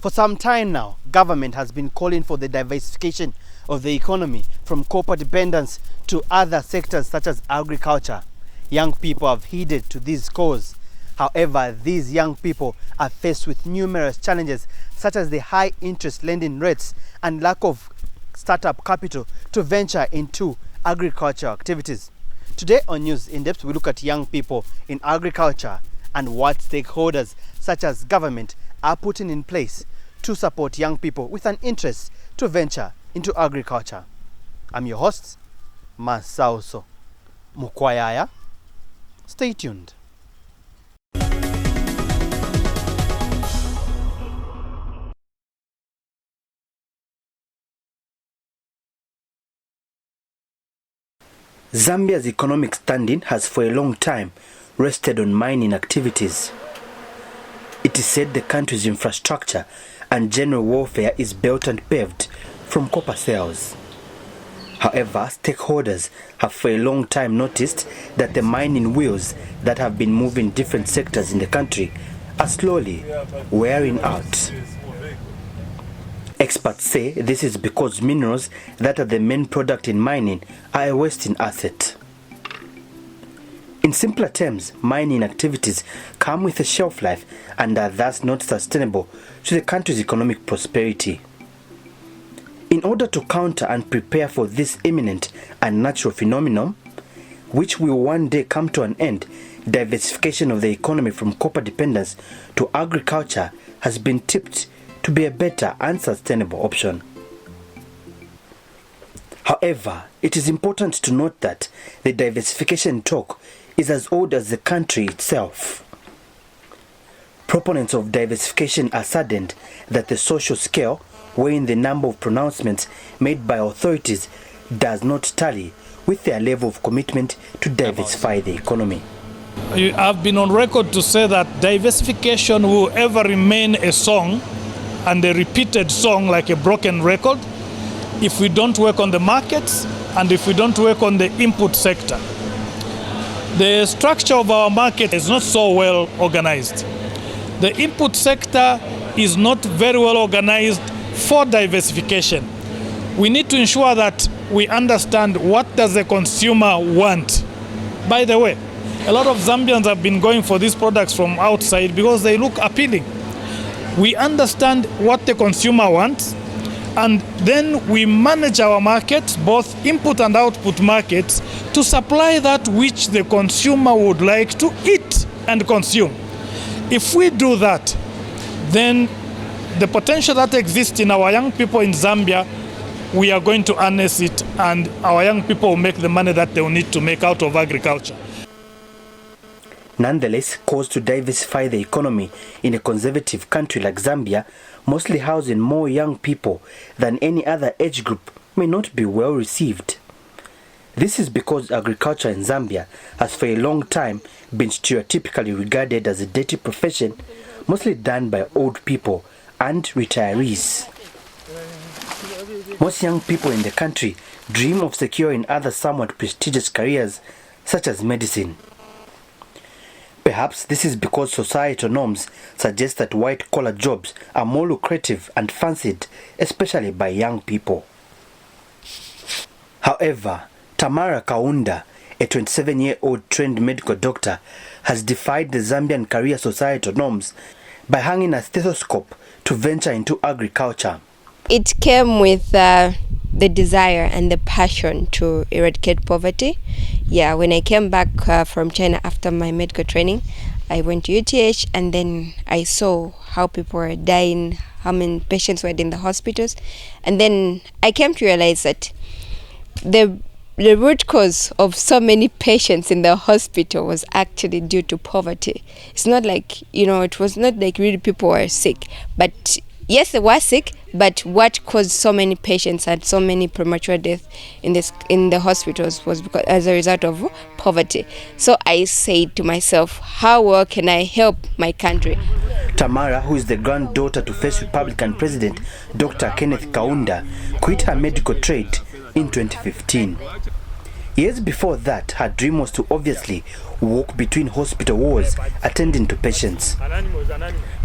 For some time now, government has been calling for the diversification of the economy from copper dependence to other sectors such as agriculture. Young people have heeded to this cause. However, these young people are faced with numerous challenges such as the high interest lending rates and lack of startup capital to venture into agricultural activities. Today on News In Depth, we look at young people in agriculture and what stakeholders such as government are putting in place to support young people with an interest to venture into agriculture. I'm your host, Masauso Mukwayaya. Stay tuned. Zambia's economic standing has for a long time rested on mining activities. It is said the country's infrastructure and general welfare is built and paved from copper sales. However, stakeholders have for a long time noticed that the mining wheels that have been moving different sectors in the country are slowly wearing out. Experts say this is because minerals that are the main product in mining are a wasting asset. In simpler terms, mining activities come with a shelf life and are thus not sustainable to the country's economic prosperity. In order to counter and prepare for this imminent and natural phenomenon, which will one day come to an end, diversification of the economy from copper dependence to agriculture has been tipped to be a better and sustainable option. However, it is important to note that the diversification talk is as old as the country itself. Proponents of diversification are saddened that the social scale, weighing the number of pronouncements made by authorities, does not tally with their level of commitment to diversify the economy. I've been on record to say that diversification will ever remain a song and a repeated song like a broken record if we don't work on the markets and if we don't work on the input sector. The structure of our market is not so well organized. The input sector is not very well organized for diversification. We need to ensure that we understand what does the consumer want. By the way, a lot of Zambians have been going for these products from outside because they look appealing. We understand what the consumer wants, and then we manage our markets, both input and output markets, to supply that which the consumer would like to eat and consume. If we do that, then the potential that exists in our young people in Zambia, we are going to harness it, and our young people will make the money that they will need to make out of agriculture. Nonetheless, calls to diversify the economy in a conservative country like Zambia, mostly housing more young people than any other age group, may not be well received. This is because agriculture in Zambia has for a long time been stereotypically regarded as a dirty profession, mostly done by old people and retirees. Most young people in the country dream of securing other somewhat prestigious careers, such as medicine. Perhaps this is because societal norms suggest that white-collar jobs are more lucrative and fancied, especially by young people. However, Tamara Kaunda, a 27-year-old trained medical doctor, has defied the Zambian career societal norms by hanging a stethoscope to venture into agriculture. It came with the desire and the passion to eradicate poverty. Yeah, when I came back from China after my medical training, I went to UTH, and then I saw how people were dying, how many patients were in the hospitals, and then I came to realize that the root cause of so many patients in the hospital was actually due to poverty. It's not like, it was not like really people were sick, but yes, they were sick, but what caused so many patients and so many premature deaths in the hospitals was because, as a result of poverty. So I said to myself, how well can I help my country? Tamara, who is the granddaughter to first Republican President Dr. Kenneth Kaunda, quit her medical trade in 2015. Years before that, her dream was to obviously walk between hospital walls, attending to patients.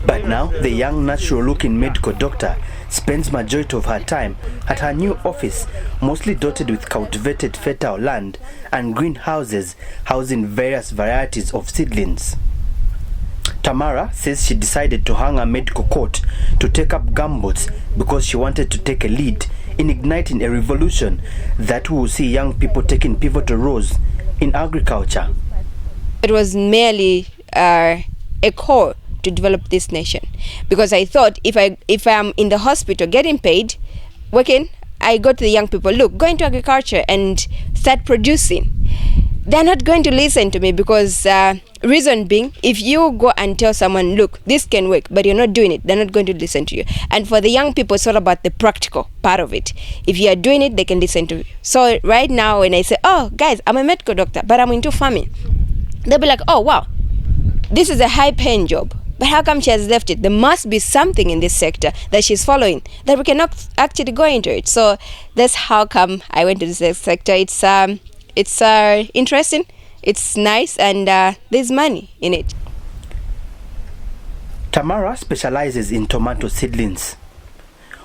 But now, the young, natural-looking medical doctor spends majority of her time at her new office, mostly dotted with cultivated fertile land and greenhouses housing various varieties of seedlings. Tamara says she decided to hang a medical coat to take up gumboots because she wanted to take a lead in igniting a revolution that will see young people taking pivotal roles in agriculture. It was merely a call to develop this nation, because I thought if I'm in the hospital getting paid, working, I go to the young people, look, go into agriculture and start producing. They're not going to listen to me because reason being, if you go and tell someone, look, this can work, but you're not doing it, they're not going to listen to you. And for the young people, it's all about the practical part of it. If you are doing it, they can listen to you. So right now, when I say, oh, guys, I'm a medical doctor, but I'm into farming, they'll be like, oh, wow, this is a high-paying job. But how come she has left it? There must be something in this sector that she's following that we cannot actually go into it. So that's how come I went to this sector. It's interesting, it's nice, and there's money in it. Tamara specializes in tomato seedlings.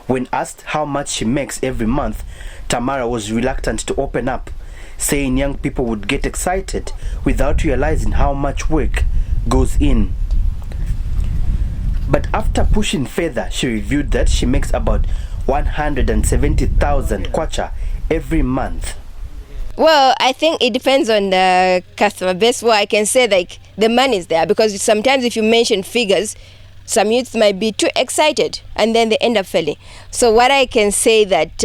When asked how much she makes every month, Tamara was reluctant to open up, saying young people would get excited without realizing how much work goes in. But after pushing further, she revealed that she makes about 170,000 kwacha every month. Well, I think it depends on the customer base. Well, I can say like the money is there, because sometimes if you mention figures, some youths might be too excited and then they end up failing. So what I can say that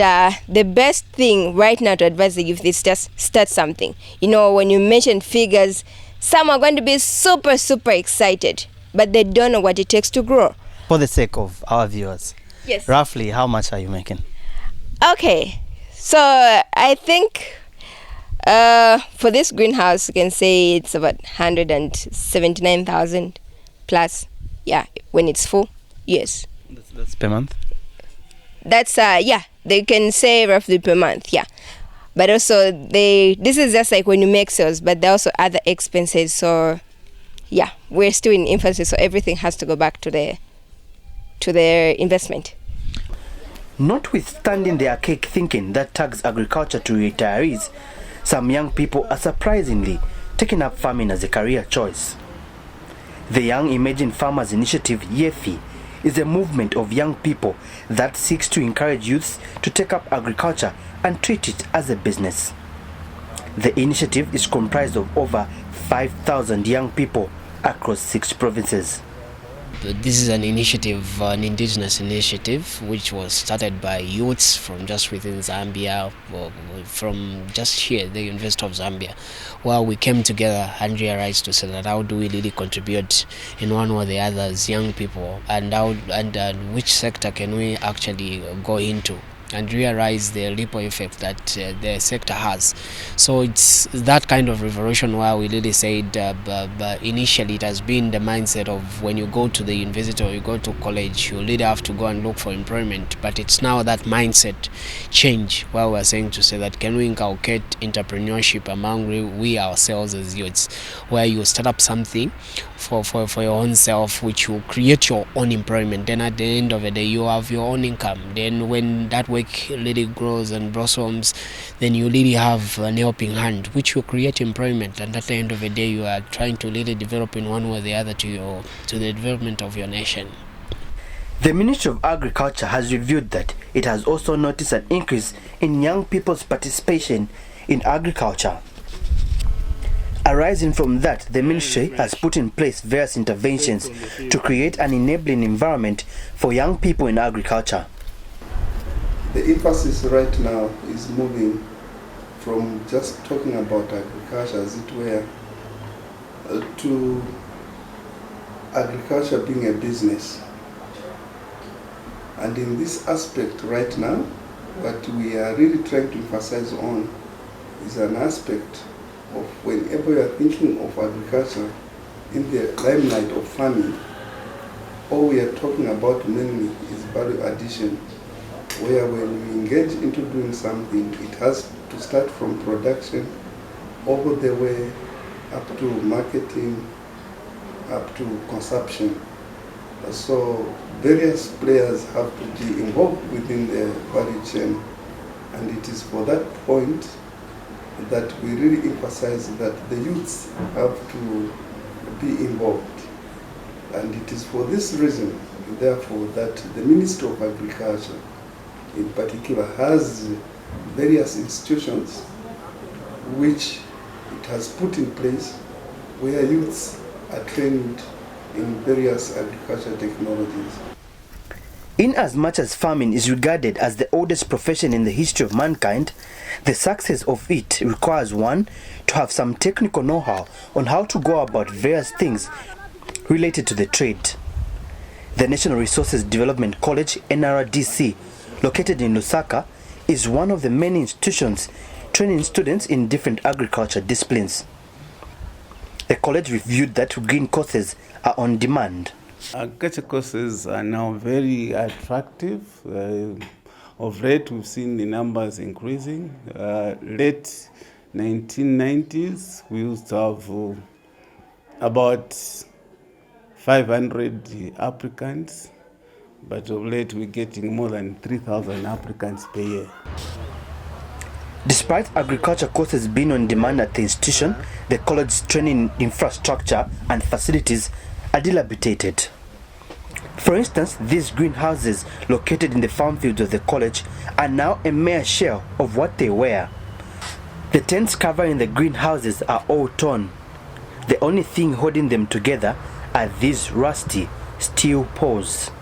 the best thing right now to advise the youth is just start something. You know, when you mention figures, some are going to be super, super excited, but they don't know what it takes to grow. For the sake of our viewers, yes, roughly how much are you making? Okay, so I think for this greenhouse, you can say it's about 179,000 plus. Yeah, when it's full, yes. That's per month? That's, yeah, they can say roughly per month, yeah. But also, this is just like when you make sales, but there are also other expenses. So, yeah, we're still in infancy, so everything has to go back to their investment. Notwithstanding the archaic thinking that tags agriculture to retirees, some young people are surprisingly taking up farming as a career choice. The Young Emerging Farmers Initiative, YEFI, is a movement of young people that seeks to encourage youths to take up agriculture and treat it as a business. The initiative is comprised of over 5,000 young people across 6 provinces. This is an initiative, an indigenous initiative, which was started by youths from just within Zambia, from just here, the University of Zambia, where we came together and realized to say that how do we really contribute in one or the other as young people, and which sector can we actually go into, and realize the ripple effect that the sector has. So it's that kind of revolution where we really said, but initially it has been the mindset of when you go to the university or you go to college, you really have to go and look for employment. But it's now that mindset change where we're saying to say that can we inculcate entrepreneurship among we ourselves as youths, where you start up something for your own self, which will create your own employment. Then at the end of the day, you have your own income. Then when that work really grows and blossoms, then you really have an helping hand, which will create employment. And at the end of the day, you are trying to really develop in one way or the other to the development of your nation. The Ministry of Agriculture has revealed that it has also noticed an increase in young people's participation in agriculture. Arising from that, the ministry has put in place various interventions to create an enabling environment for young people in agriculture. The emphasis right now is moving from just talking about agriculture as it were to agriculture being a business. And in this aspect right now, what we are really trying to emphasize on is an aspect of whenever you are thinking of agriculture in the limelight of farming, all we are talking about mainly is value addition, where when we engage into doing something, it has to start from production over the way up to marketing, up to consumption. So various players have to be involved within the value chain, and it is for that point that we really emphasize that the youths have to be involved. And it is for this reason, therefore, that the Ministry of Agriculture in particular has various institutions which it has put in place where youths are trained in various agricultural technologies. In as much as farming is regarded as the oldest profession in the history of mankind, the success of it requires one to have some technical know-how on how to go about various things related to the trade. The National Resources Development College, NRDC, located in Lusaka, is one of the many institutions training students in different agriculture disciplines. The college reviewed that green courses are on demand. Agriculture courses are now very attractive. Of late, we've seen the numbers increasing. Late 1990s, we used to have about 500 applicants, but of late we're getting more than 3,000 applicants per year. Despite agriculture courses being on demand at the institution, the college's training infrastructure and facilities are dilapidated. For instance, these greenhouses located in the farm fields of the college are now a mere shell of what they were. The tents covering the greenhouses are all torn. The only thing holding them together are these rusty steel poles.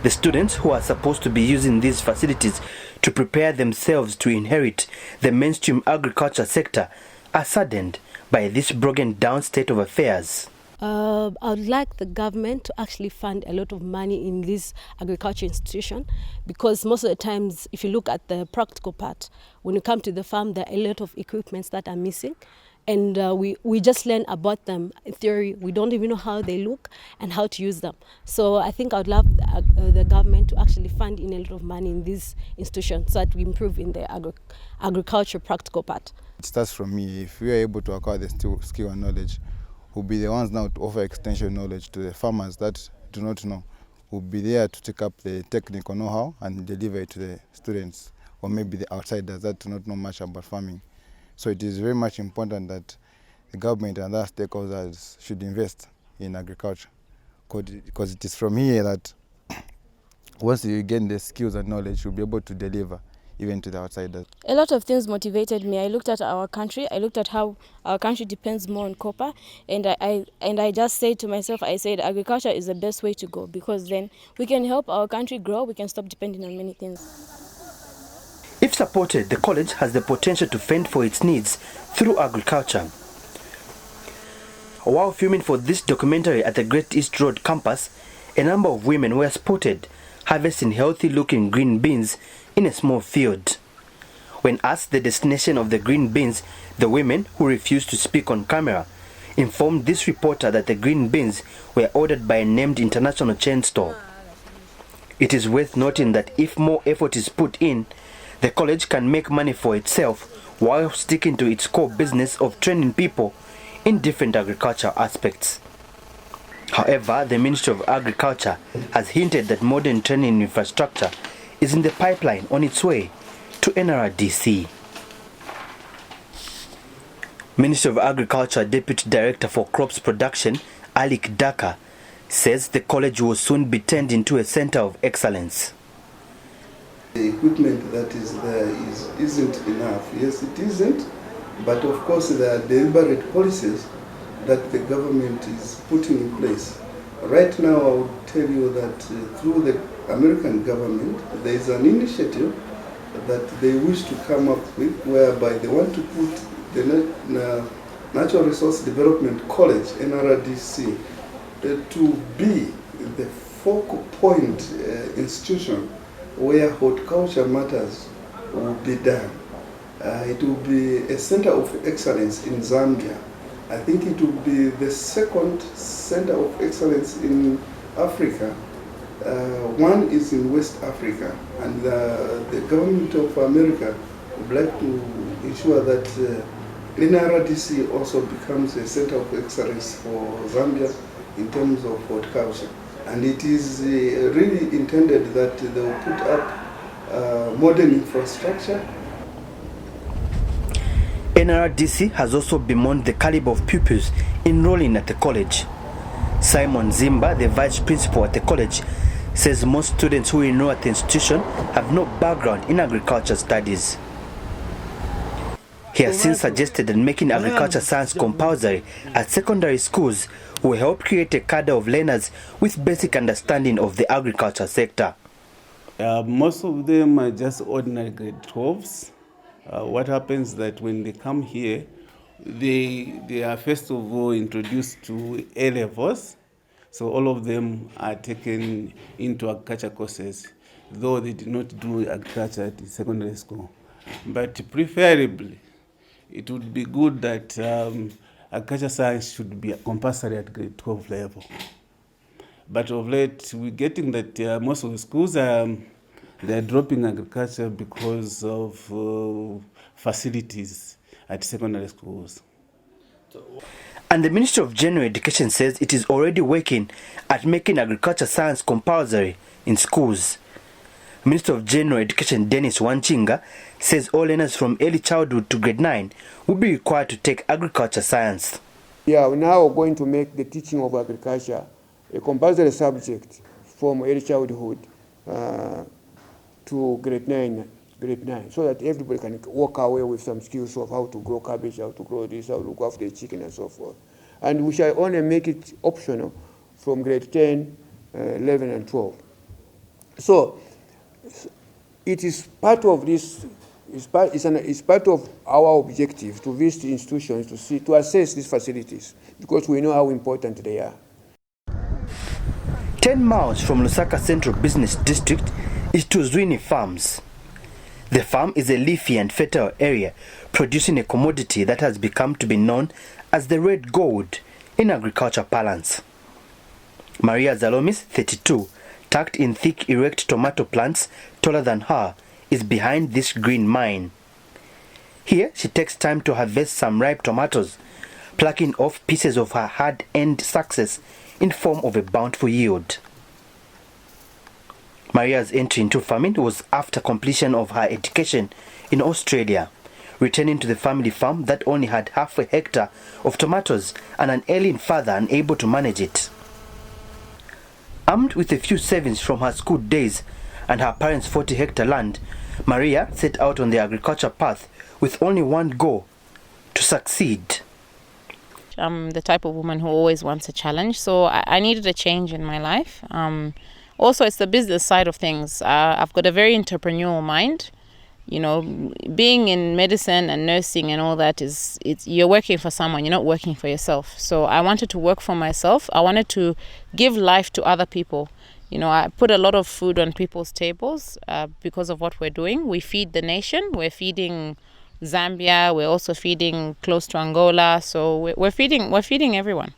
The students who are supposed to be using these facilities to prepare themselves to inherit the mainstream agriculture sector are saddened by this broken down state of affairs. I would like the government to actually fund a lot of money in this agriculture institution, because most of the times, if you look at the practical part, when you come to the farm, there are a lot of equipments that are missing. And we just learn about them in theory. We don't even know how they look and how to use them. So I think I would love the government to actually fund in a lot of money in this institution so that we improve in the agriculture practical part. It starts from me. If we are able to acquire the skill and knowledge, we'll be the ones now to offer extension knowledge to the farmers that do not know. We'll be there to take up the technical know-how and deliver it to the students, or maybe the outsiders that do not know much about farming. So it is very much important that the government and other stakeholders should invest in agriculture, because it is from here that once you gain the skills and knowledge, you'll be able to deliver even to the outsiders. A lot of things motivated me. I looked at our country. I looked at how our country depends more on copper, and I just said to myself, I said agriculture is the best way to go, because then we can help our country grow. We can stop depending on many things. If supported, the college has the potential to fend for its needs through agriculture. While filming for this documentary at the Great East Road campus, a number of women were spotted harvesting healthy-looking green beans in a small field. When asked the destination of the green beans, the women, who refused to speak on camera, informed this reporter that the green beans were ordered by a named international chain store. It is worth noting that if more effort is put in, the college can make money for itself while sticking to its core business of training people in different agricultural aspects. However, the Ministry of Agriculture has hinted that modern training infrastructure is in the pipeline on its way to NRDC. Ministry of Agriculture Deputy Director for Crops Production, Alik Daka, says the college will soon be turned into a center of excellence. The equipment that is there isn't enough. Yes, it isn't, but of course there are deliberate policies that the government is putting in place. Right now, I would tell you that through the American government, there is an initiative that they wish to come up with, whereby they want to put the Natural Resource Development College, NRDC, to be the focal point institution where horticulture matters will be done. It will be a center of excellence in Zambia. I think it will be the second center of excellence in Africa. One is in West Africa, and the government of America would like to ensure that NRDC also becomes a center of excellence for Zambia in terms of horticulture. And it is really intended that they will put up modern infrastructure. NRDC has also bemoaned the caliber of pupils enrolling at the college. Simon Zimba, the vice principal at the college, says most students who enroll at the institution have no background in agriculture studies. He has since suggested that making agriculture science compulsory at secondary schools will help create a cadre of learners with basic understanding of the agriculture sector. Most of them are just ordinary grade 12s. What happens is that when they come here, they are first of all introduced to A levels. So all of them are taken into agriculture courses, though they did not do agriculture at the secondary school. But preferably, it would be good that agriculture science should be compulsory at grade 12 level. But of late, we're getting that most of the schools they're dropping agriculture because of facilities at secondary schools. And the Ministry of General Education says it is already working at making agriculture science compulsory in schools. Minister of General Education Dennis Wanchinga says all learners from early childhood to grade 9 will be required to take agriculture science. Yeah, we're now going to make the teaching of agriculture a compulsory subject from early childhood to grade 9, so that everybody can walk away with some skills of how to grow cabbage, how to grow this, how to look after the chicken and so forth. And we shall only make it optional from grade 10, 11 and 12. So it is part of this, it's part of our objective to visit institutions to assess these facilities, because we know how important they are. 10 miles from Lusaka Central Business District is Tuzwini Farms. The farm is a leafy and fertile area producing a commodity that has become to be known as the red gold in agriculture parlance. Maria Zalomis, 32, tucked in thick erect tomato plants taller than her, is behind this green mine. Here she takes time to harvest some ripe tomatoes, plucking off pieces of her hard-earned success in form of a bountiful yield. Maria's entry into farming was after completion of her education in Australia, returning to the family farm that only had half a hectare of tomatoes and an ailing father unable to manage it. Armed with a few savings from her school days and her parents' 40-hectare land, Maria set out on the agriculture path with only one goal: to succeed. I'm the type of woman who always wants a challenge, so I needed a change in my life. Also, it's the business side of things. I've got a very entrepreneurial mind. You know, being in medicine and nursing and all that you're working for someone, you're not working for yourself. So I wanted to work for myself. I wanted to give life to other people. You know, I put a lot of food on people's tables because of what we're doing. We feed the nation. We're feeding Zambia. We're also feeding close to Angola. So we're feeding everyone.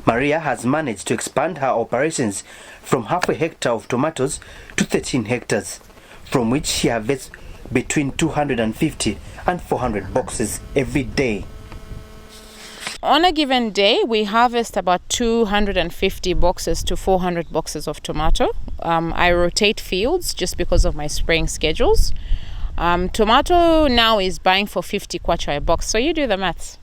Maria has managed to expand her operations from half a hectare of tomatoes to 13 hectares, from which she harvests between 250 and 400 boxes every day. On a given day, we harvest about 250 boxes to 400 boxes of tomato. I rotate fields just because of my spraying schedules. Tomato now is buying for 50 kwacha a box, so you do the maths.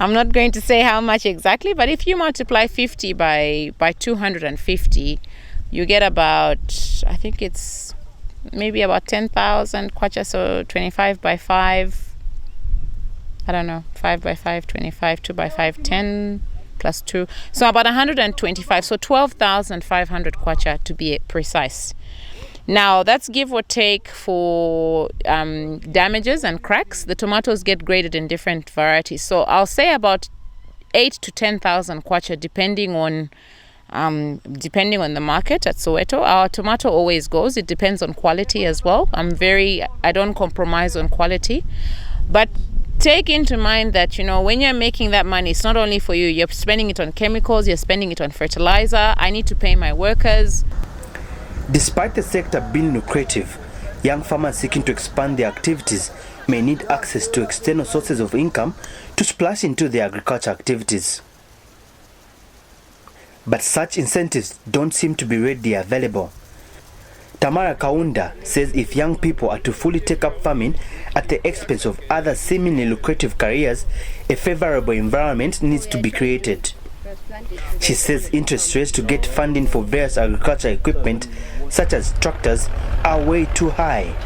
I'm not going to say how much exactly, but if you multiply 50 by 250, you get about, I think it's maybe about 10,000 kwacha, so 25 by 5, I don't know, 5 by 5, 25, 2 by 5, 10 plus 2, so about 125, so 12,500 kwacha to be precise. Now that's give or take for damages and cracks. The tomatoes get graded in different varieties, so I'll say about 8,000 to 10,000 kwacha depending on the market at Soweto. Our tomato always goes. It depends on quality as well. I don't compromise on quality, but take into mind that, you know, when you're making that money, it's not only for you. You're spending it on chemicals. You're spending it on fertilizer. I need to pay my workers. Despite the sector being lucrative, young farmers seeking to expand their activities may need access to external sources of income to splash into their agriculture activities. But such incentives don't seem to be readily available. Tamara Kaunda says if young people are to fully take up farming at the expense of other seemingly lucrative careers, a favorable environment needs to be created. She says interest rates to get funding for various agricultural equipment, such as tractors, are way too high.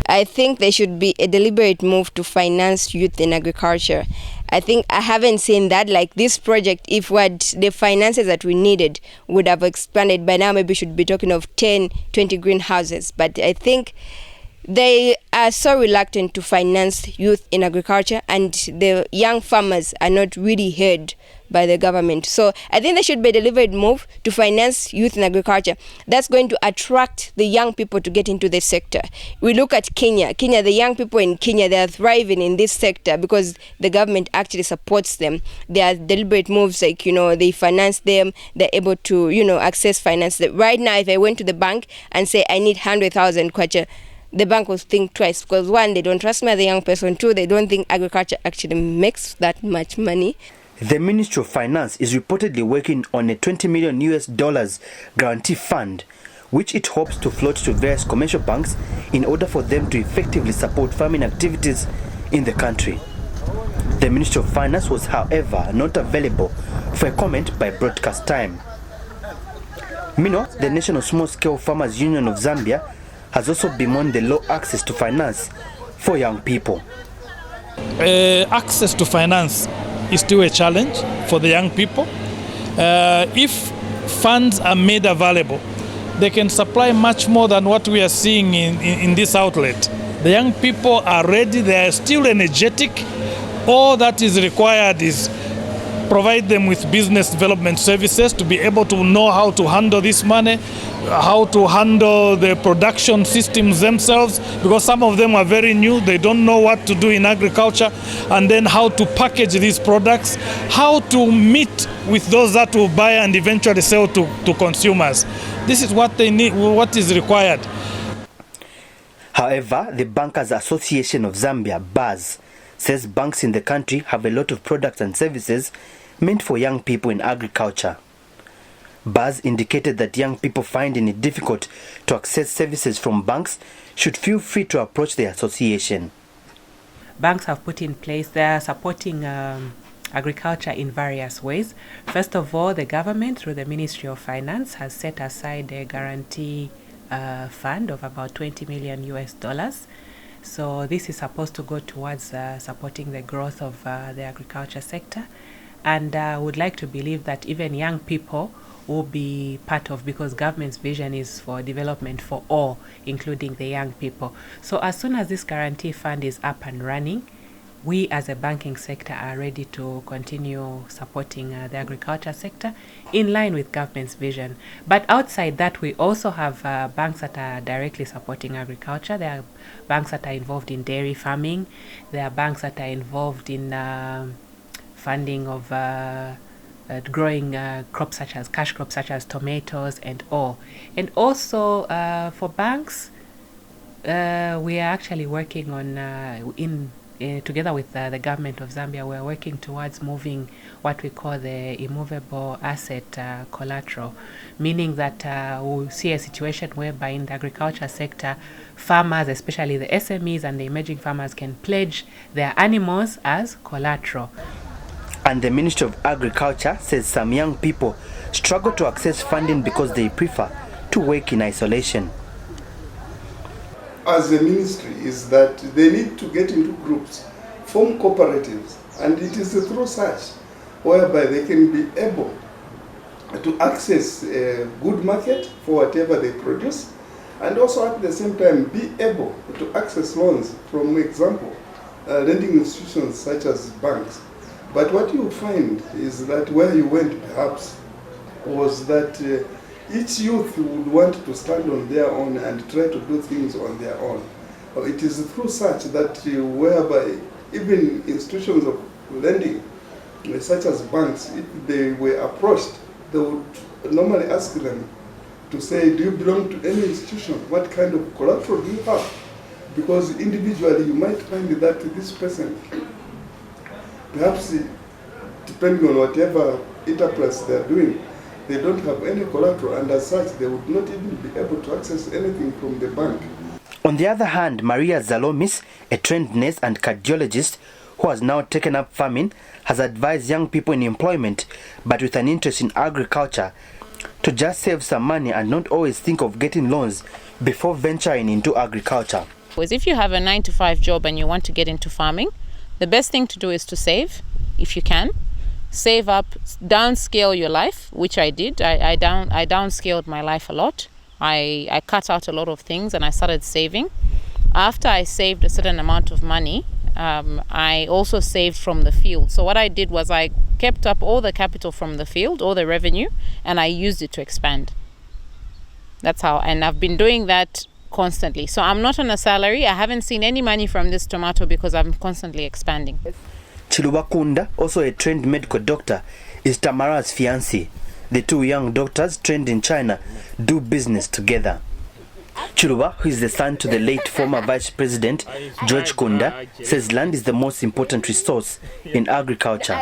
I think there should be a deliberate move to finance youth in agriculture. I think I haven't seen that. Like this project, if what the finances that we needed would have expanded by now, maybe we should be talking of 10, 20 greenhouses. But I think they are so reluctant to finance youth in agriculture, and the young farmers are not really heard by the government. So I think there should be a deliberate move to finance youth in agriculture. That's going to attract the young people to get into the sector. We look at Kenya, the young people in Kenya, they are thriving in this sector because the government actually supports them. There are deliberate moves like, they finance them, they're able to, access finance. Right now, if I went to the bank and say I need 100,000 kwacha, the bank will think twice because one, they don't trust me as a young person. Two, they don't think agriculture actually makes that much money. The Ministry of Finance is reportedly working on a $20 million guarantee fund, which it hopes to float to various commercial banks in order for them to effectively support farming activities in the country. The Ministry of Finance was, however, not available for a comment by broadcast time. Meanwhile, the National Small-Scale Farmers Union of Zambia has also bemoaned the low access to finance for young people. Access to finance is still a challenge for the young people. If funds are made available, they can supply much more than what we are seeing in this outlet. The young people are ready, they are still energetic. All that is required is provide them with business development services to be able to know how to handle this money, how to handle the production systems themselves, because some of them are very new, they don't know what to do in agriculture, and then how to package these products, how to meet with those that will buy and eventually sell to consumers. This is what they need, what is required. However, the Bankers Association of Zambia, BAZ, says banks in the country have a lot of products and services meant for young people in agriculture. BAZ indicated that young people finding it difficult to access services from banks should feel free to approach the association. Banks have put in place, they are supporting agriculture in various ways. First of all, the government through the Ministry of Finance has set aside a guarantee fund of about $20 million. So this is supposed to go towards supporting the growth of the agriculture sector. And I would like to believe that even young people will be part of, because government's vision is for development for all, including the young people. So as soon as this guarantee fund is up and running, we as a banking sector are ready to continue supporting the agriculture sector in line with government's vision. But outside that, we also have banks that are directly supporting agriculture. There are banks that are involved in dairy farming. There are banks that are involved in funding of growing crops such as cash crops such as tomatoes and all. And also for banks, we are actually working on together with the government of Zambia, we are working towards moving what we call the immovable asset collateral, meaning that we'll see a situation whereby in the agriculture sector, farmers, especially the SMEs and the emerging farmers, can pledge their animals as collateral. And the Ministry of Agriculture says some young people struggle to access funding because they prefer to work in isolation. As a ministry, is that they need to get into groups, form cooperatives, and it is through such whereby they can be able to access a good market for whatever they produce, and also at the same time be able to access loans from, example, lending institutions such as banks. But what you find is that where you went perhaps was that each youth would want to stand on their own and try to do things on their own. It is through such that whereby even institutions of lending, such as banks, if they were approached, they would normally ask them to say, do you belong to any institution? What kind of collateral do you have? Because individually you might find that this person, perhaps depending on whatever enterprise they are doing, they don't have any collateral, and as such they would not even be able to access anything from the bank. On the other hand, Maria Zalomis, a trained nurse and cardiologist who has now taken up farming, has advised young people in employment but with an interest in agriculture to just save some money and not always think of getting loans before venturing into agriculture. Because if you have a 9-to-5 job and you want to get into farming, the best thing to do is to save, if you can. Save up, downscale your life, which I did. I downscaled my life a lot. I cut out a lot of things and I started saving. After I saved a certain amount of money, I also saved from the field. So what I did was I kept up all the capital from the field, all the revenue, and I used it to expand. That's how, and I've been doing that constantly. So I'm not on a salary. I haven't seen any money from this tomato because I'm constantly expanding. Chiluba Kunda, also a trained medical doctor, is Tamara's fiancé. The two young doctors trained in China do business together. Chiluba, who is the son to the late former Vice President George Kunda, says land is the most important resource in agriculture.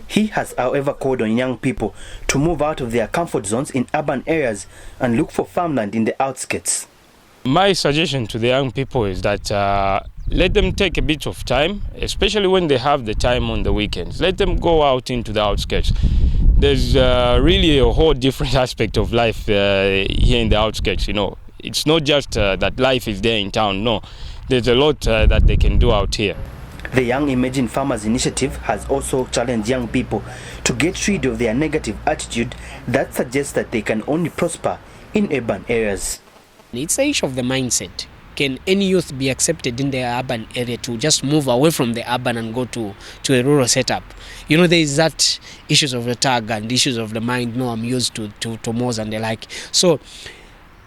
He has, however, called on young people to move out of their comfort zones in urban areas and look for farmland in the outskirts. My suggestion to the young people is that let them take a bit of time, especially when they have the time on the weekends. Let them go out into the outskirts. There's really a whole different aspect of life here in the outskirts, you know. It's not just that life is there in town, no. There's a lot that they can do out here. The Young Emerging Farmers Initiative has also challenged young people to get rid of their negative attitude that suggests that they can only prosper in urban areas. It's the issue of the mindset. Can any youth be accepted in the urban area to just move away from the urban and go to a rural setup? You know, there is that issues of the tag and issues of the mind. No, I'm used to more and the like. So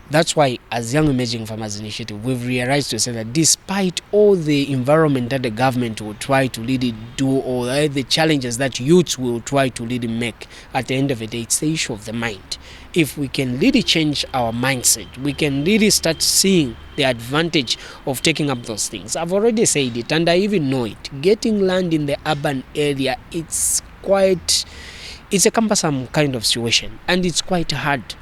that's why, as Young Emerging Farmers Initiative, we've realized to say that despite all the environment that the government will try to really do, or the challenges that youths will try to really make, at the end of the day, it's the issue of the mind. If we can really change our mindset, we can really start seeing the advantage of taking up those things. I've already said it, and I even know it. Getting land in the urban area, it's a cumbersome kind of situation, and it's quite hard.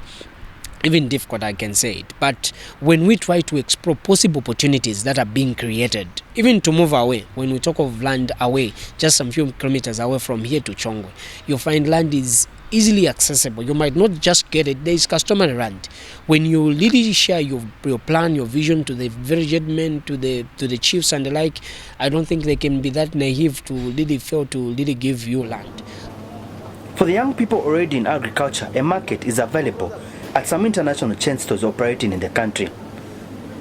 Even difficult, I can say it. But when we try to explore possible opportunities that are being created, even to move away, when we talk of land away, just some few kilometers away from here to Chongwe, you find land is easily accessible. You might not just get it, there is customary land. When you really share your plan, your vision to the very gentlemen, to the chiefs and the like, I don't think they can be that naive to really fail to really give you land. For the young people already in agriculture, a market is available at some international chain stores operating in the country.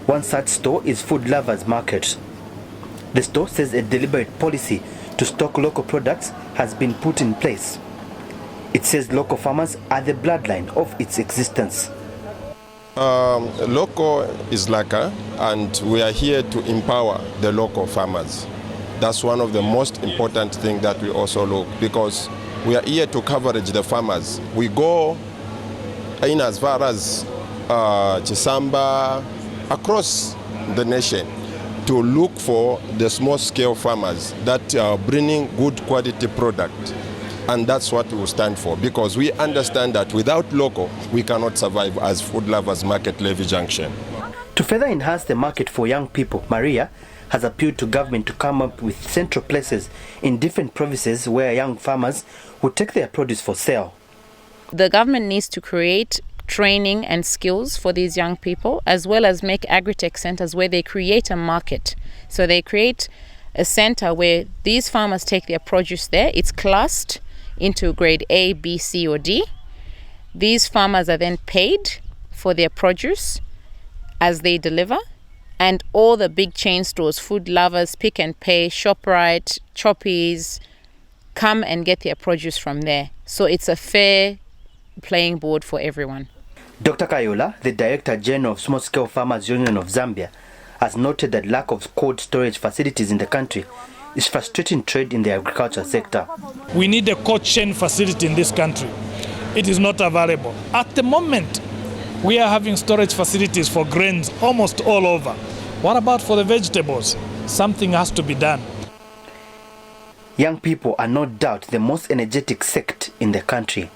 One such store is Food Lovers Market. The store says a deliberate policy to stock local products has been put in place. It says local farmers are the bloodline of its existence. Local is Laka, and we are here to empower the local farmers. That's one of the most important things that we also look, because we are here to coverage the farmers. We go in as far as Chisamba, across the nation, to look for the small-scale farmers that are bringing good quality product. And that's what we will stand for, because we understand that without local, we cannot survive as Food Lovers Market Levy Junction. To further enhance the market for young people, Maria has appealed to government to come up with central places in different provinces where young farmers will take their produce for sale. The government needs to create training and skills for these young people, as well as make agri-tech centers where they create a market. So they create a center where these farmers take their produce there. It's classed into grade A, B, C, or D. These farmers are then paid for their produce as they deliver, and all the big chain stores, Food Lovers, Pick and Pay, ShopRite, Choppies, come and get their produce from there. So it's a fair playing board for everyone. Dr. Kayola, the Director General of Small Scale Farmers Union of Zambia, has noted that lack of cold storage facilities in the country is frustrating trade in the agriculture sector. We need a cold chain facility in this country. It is not available. At the moment, we are having storage facilities for grains almost all over. What about for the vegetables? Something has to be done. Young people are no doubt the most energetic sect in the country.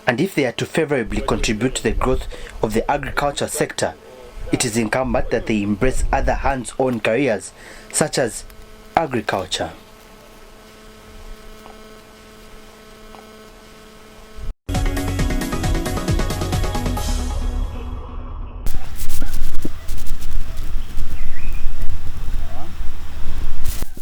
And if they are to favorably contribute to the growth of the agriculture sector, it is incumbent that they embrace other hands-on careers such as agriculture.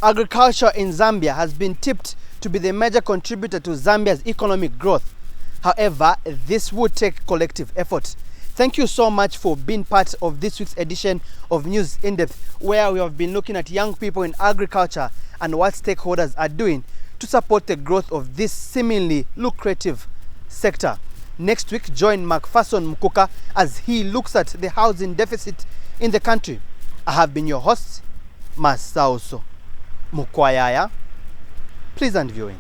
Agriculture in Zambia has been tipped to be the major contributor to Zambia's economic growth. However, this would take collective effort. Thank you so much for being part of this week's edition of News in Depth, where we have been looking at young people in agriculture and what stakeholders are doing to support the growth of this seemingly lucrative sector. Next week, join Macpherson Mukuka as he looks at the housing deficit in the country. I have been your host, Masauso Mukwayaya. Pleasant viewing.